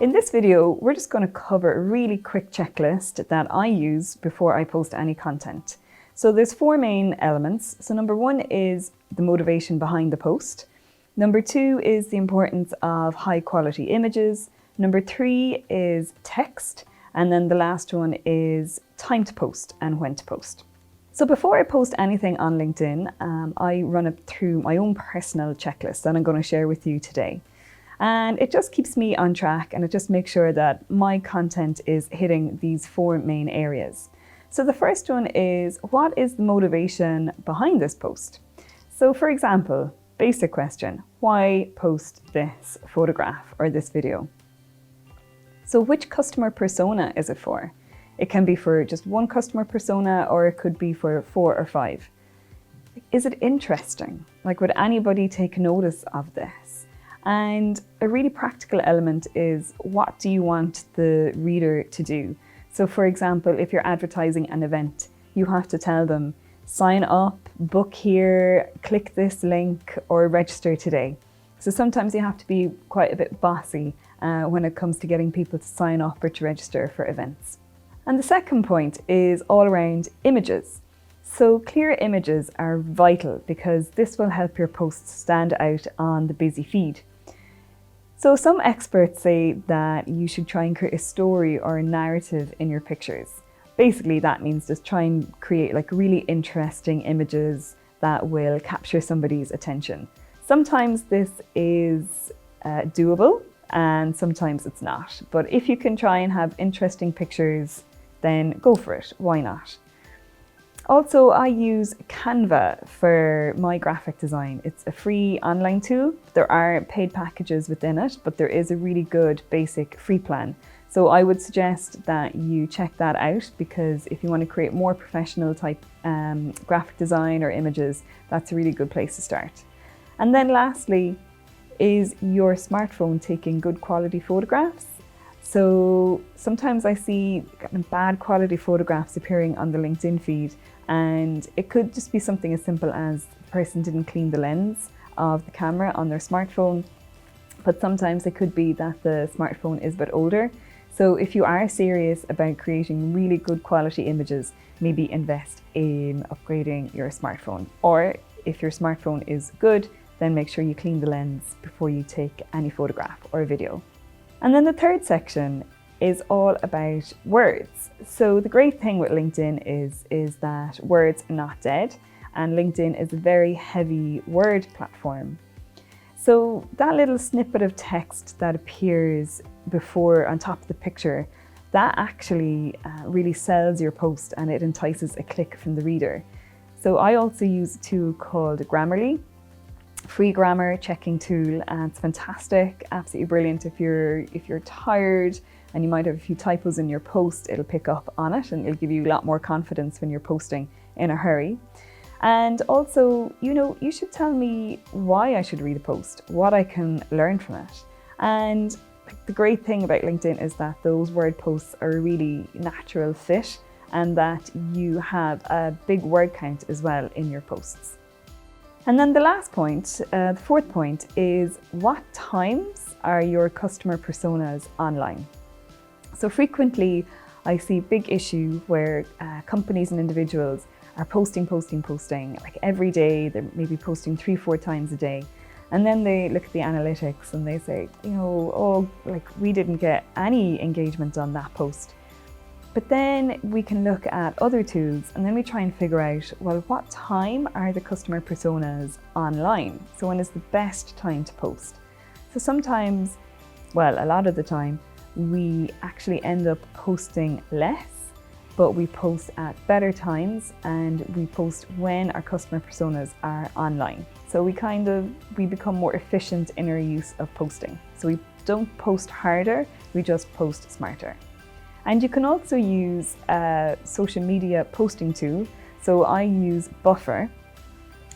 In this video, we're just going to cover a really quick checklist that I use before I post any content. So there's four main elements. So number one is the motivation behind the post. Number two is the importance of high quality images. Number three is text. And then the last one is time to post and when to post. So before I post anything on LinkedIn, I run it through my own personal checklist that I'm going to share with you today. And it just keeps me on track, and it just makes sure that my content is hitting these four main areas. So the first one is, what is the motivation behind this post? So for example, basic question, why post this photograph or this video? So which customer persona is it for? It can be for just one customer persona, or it could be for 4 or 5. Is it interesting? Like, would anybody take notice of this? And a really practical element is, what do you want the reader to do? So for example, if you're advertising an event, you have to tell them, sign up, book here, click this link, or register today. So sometimes you have to be quite a bit bossy when it comes to getting people to sign up or to register for events. And the second point is all around images. So clear images are vital because this will help your posts stand out on the busy feed. So some experts say that you should try and create a story or a narrative in your pictures. Basically, that means just try and create like really interesting images that will capture somebody's attention. Sometimes this is doable and sometimes it's not. But if you can try and have interesting pictures, then go for it. Why not? Also, I use Canva for my graphic design. It's a free online tool. There are paid packages within it, but there is a really good basic free plan. So I would suggest that you check that out, because if you want to create more professional type graphic design or images, that's a really good place to start. And then lastly, is your smartphone taking good quality photographs? So sometimes I see bad quality photographs appearing on the LinkedIn feed, and it could just be something as simple as the person didn't clean the lens of the camera on their smartphone, but sometimes it could be that the smartphone is a bit older. So if you are serious about creating really good quality images, maybe invest in upgrading your smartphone. Or if your smartphone is good, then make sure you clean the lens before you take any photograph or video. And then the third section is all about words. So the great thing with LinkedIn is that words are not dead, and LinkedIn is a very heavy word platform. So that little snippet of text that appears before on top of the picture, that actually really sells your post, and it entices a click from the reader. So I also use a tool called Grammarly, free grammar checking tool, and it's fantastic, absolutely brilliant. If you're tired and you might have a few typos in your post, it'll pick up on it and it'll give you a lot more confidence when you're posting in a hurry. And also, you should tell me why I should read a post, what I can learn from it. And the great thing about LinkedIn is that those word posts are a really natural fit, and that you have a big word count as well in your posts. And then the last point, the fourth point, is what times are your customer personas online? So frequently I see a big issue where companies and individuals are posting like every day. They're maybe posting 3-4 times a day. And then they look at the analytics and they say, we didn't get any engagement on that post. But then we can look at other tools and then we try and figure out, well, what time are the customer personas online? So when is the best time to post? So sometimes, well, a lot of the time, we actually end up posting less, but we post at better times and we post when our customer personas are online. So we become more efficient in our use of posting. So we don't post harder, we just post smarter. And you can also use a social media posting tool. So I use Buffer.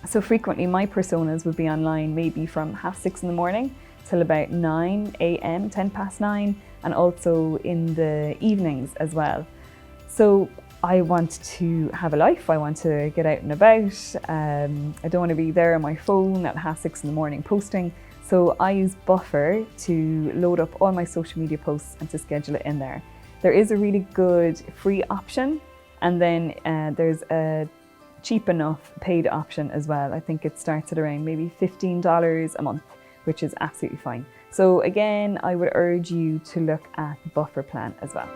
So frequently my personas would be online maybe from 6:30 in the morning till about 9 a.m, 9:10, and also in the evenings as well. So I want to have a life, I want to get out and about. I don't want to be there on my phone at 6:30 in the morning posting. So I use Buffer to load up all my social media posts and to schedule it in there. There is a really good free option, and then there's a cheap enough paid option as well. I think it starts at around maybe $15 a month, which is absolutely fine. So again, I would urge you to look at the Buffer plan as well.